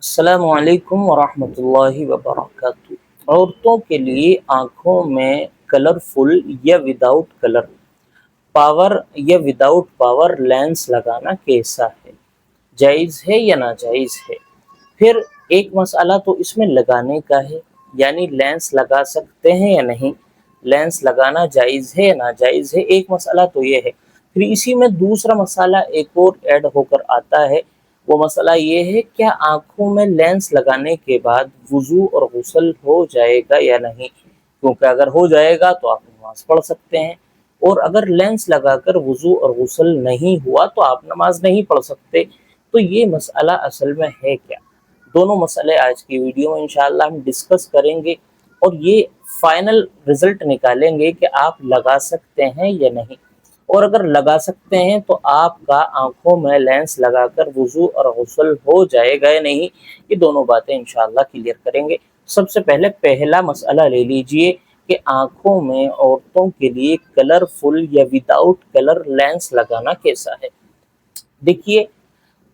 अस्सलाम वालेकुम वरहमतुल्लाहि वबरकातुहू। औरतों के लिए आँखों में कलरफुल या विदाउट कलर पावर या विदाउट पावर लेंस लगाना कैसा है, जायज़ है या नाजायज़ है? फिर एक मसला तो इसमें लगाने का है, यानी लेंस लगा सकते हैं या नहीं, लेंस लगाना जायज़ है या नाजायज़ है, एक मसला तो ये है। फिर इसी में दूसरा मसला एक और ऐड होकर आता है, वो मसला ये है क्या आँखों में लेंस लगाने के बाद वज़ू और गुस्ल हो जाएगा या नहीं, क्योंकि अगर हो जाएगा तो आप नमाज़ पढ़ सकते हैं, और अगर लेंस लगाकर वज़ू और गुस्ल नहीं हुआ तो आप नमाज नहीं पढ़ सकते। तो ये मसला असल में है क्या? दोनों मसले आज की वीडियो में इंशाअल्लाह हम डिस्कस करेंगे और ये फाइनल रिजल्ट निकालेंगे कि आप लगा सकते हैं या नहीं। और अगर लगा सकते हैं तो आपका आंखों में लेंस लगाकर वज़ू और गुस्ल हो जाएगा या नहीं, ये दोनों बातें इंशाअल्लाह क्लियर करेंगे। सबसे पहले पहला मसला ले लीजिए कि आंखों में औरतों के लिए कलरफुल या विदाउट कलर लेंस लगाना कैसा है। देखिए,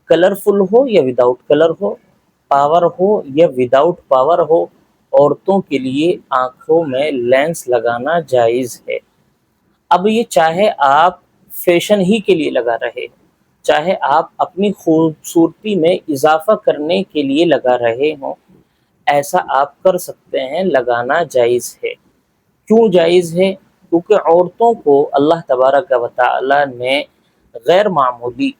कलरफुल हो या विदाउट कलर हो, पावर हो या विदाउट पावर हो, औरतों के लिए आंखों में लेंस लगाना जायज़ है। अब ये चाहे आप फैशन ही के लिए लगा रहे हो, चाहे आप अपनी खूबसूरती में इजाफा करने के लिए लगा रहे हो, ऐसा आप कर सकते हैं, लगाना जायज़ है। क्यों जायज़ है? क्योंकि औरतों को अल्लाह तबारक व तआला ने गैर मामूली,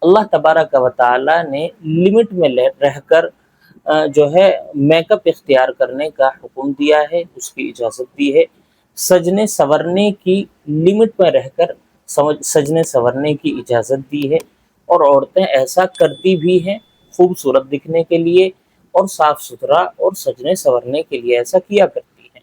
अल्लाह तबारक व तआला ने लिमिट में रहकर जो है मेकअप इख्तियार करने का हुक्म दिया है, उसकी इजाज़त दी है। सजने संवरने की लिमिट में रहकर सजने संवरने की इजाज़त दी है, और औरतें ऐसा करती भी हैं खूबसूरत दिखने के लिए और साफ़ सुथरा और सजने संवरने के लिए ऐसा किया करती हैं।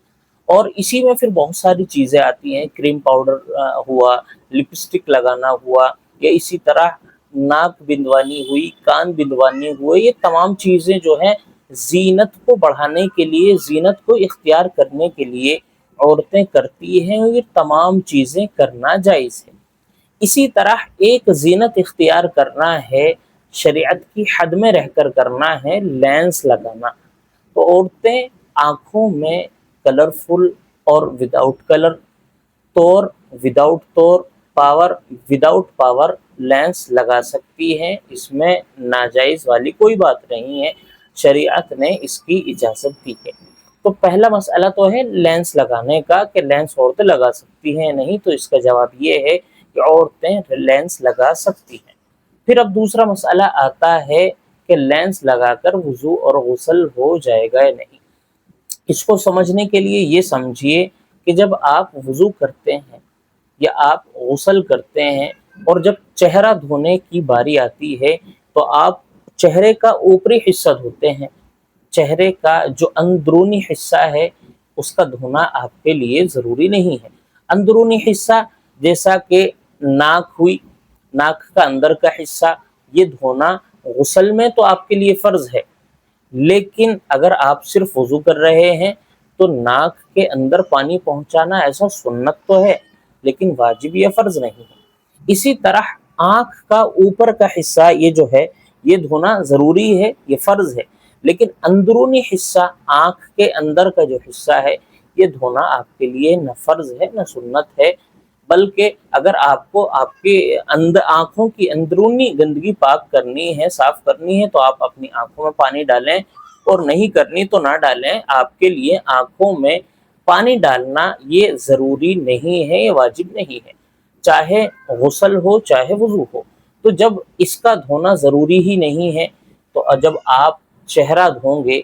और इसी में फिर बहुत सारी चीज़ें आती हैं, क्रीम पाउडर हुआ, लिपस्टिक लगाना हुआ, या इसी तरह नाक बिंदवानी हुई, कान बिंदवानी हुए, ये तमाम चीज़ें जो हैं ज़ीनत को बढ़ाने के लिए, ज़ीनत को इख्तियार करने के लिए औरतें करती हैं, और ये तमाम चीज़ें करना जायज़ है। इसी तरह एक ज़ीनत इख्तियार करना है, शरीयत की हद में रहकर करना है, लेंस लगाना। तो औरतें आँखों में कलरफुल और विदाउट कलर, तौर विदाउट तौर, पावर विदाउट पावर लेंस लगा सकती हैं, इसमें नाजायज़ वाली कोई बात नहीं है, शरीयत ने इसकी इजाज़त दी है। तो पहला मसला तो है लेंस लगाने का कि लेंस औरतें लगा सकती हैं नहीं, तो इसका जवाब ये है कि औरतें लेंस लगा सकती हैं। फिर अब दूसरा मसला आता है कि लेंस लगाकर वज़ू और गुस्ल हो जाएगा या नहीं। इसको समझने के लिए ये समझिए कि जब आप वज़ू करते हैं या आप गुस्ल करते हैं और जब चेहरा धोने की बारी आती है, तो आप चेहरे का ऊपरी हिस्सा धोते हैं, चेहरे का जो अंदरूनी हिस्सा है उसका धोना आपके लिए ज़रूरी नहीं है। अंदरूनी हिस्सा जैसा कि नाक हुई, नाक का अंदर का हिस्सा, ये धोना गुस्ल में तो आपके लिए फ़र्ज़ है, लेकिन अगर आप सिर्फ वज़ू कर रहे हैं तो नाक के अंदर पानी पहुंचाना ऐसा सुन्नत तो है, लेकिन वाजिब या फ़र्ज़ नहीं है। इसी तरह आँख का ऊपर का हिस्सा ये जो है, ये धोना ज़रूरी है, ये फ़र्ज़ है, लेकिन अंदरूनी हिस्सा आँख के अंदर का जो हिस्सा है, ये धोना आपके लिए न फ़र्ज़ है न सुन्नत है। बल्कि अगर आपको आपके आँखों की अंदरूनी गंदगी पाक करनी है, साफ़ करनी है, तो आप अपनी आँखों में पानी डालें, और नहीं करनी तो ना डालें। आपके लिए आँखों में पानी डालना ये ज़रूरी नहीं है, ये वाजिब नहीं है, चाहे गुस्ल हो चाहे वज़ू हो। तो जब इसका धोना ज़रूरी ही नहीं है, तो जब आप चेहरा धोंगे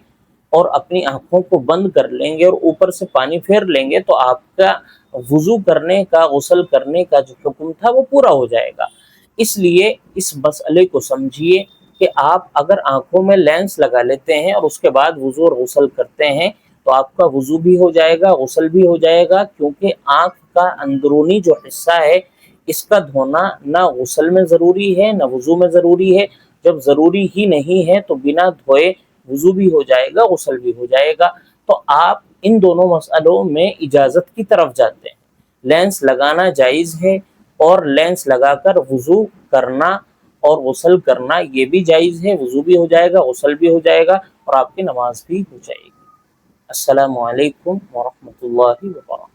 और अपनी आँखों को बंद कर लेंगे और ऊपर से पानी फेर लेंगे, तो आपका वज़ू करने का, गुस्ल करने का जो हुक्म था वो पूरा हो जाएगा। इसलिए इस मसले को समझिए कि आप अगर आँखों में लेंस लगा लेते हैं और उसके बाद वज़ू और गुस्ल करते हैं, तो आपका वज़ू भी हो जाएगा, गुस्ल भी हो जाएगा, क्योंकि आँख का अंदरूनी जो हिस्सा है इसका धोना ना गुस्ल में ज़रूरी है, ना वज़ू में ज़रूरी है। जब ज़रूरी ही नहीं है तो बिना धोए वज़ू भी हो जाएगा, गुस्ल भी हो जाएगा। तो आप इन दोनों मसलों में इजाज़त की तरफ जाते हैं। लेंस लगाना जायज़ है, और लेंस लगाकर वज़ू करना اور غسل کرنا یہ بھی جائز ہے، وضو بھی ہو جائے گا، غسل بھی ہو جائے گا اور آپ کی نماز بھی ہو جائے گی۔ السلام علیکم ورحمۃ اللہ وبرکاتہ۔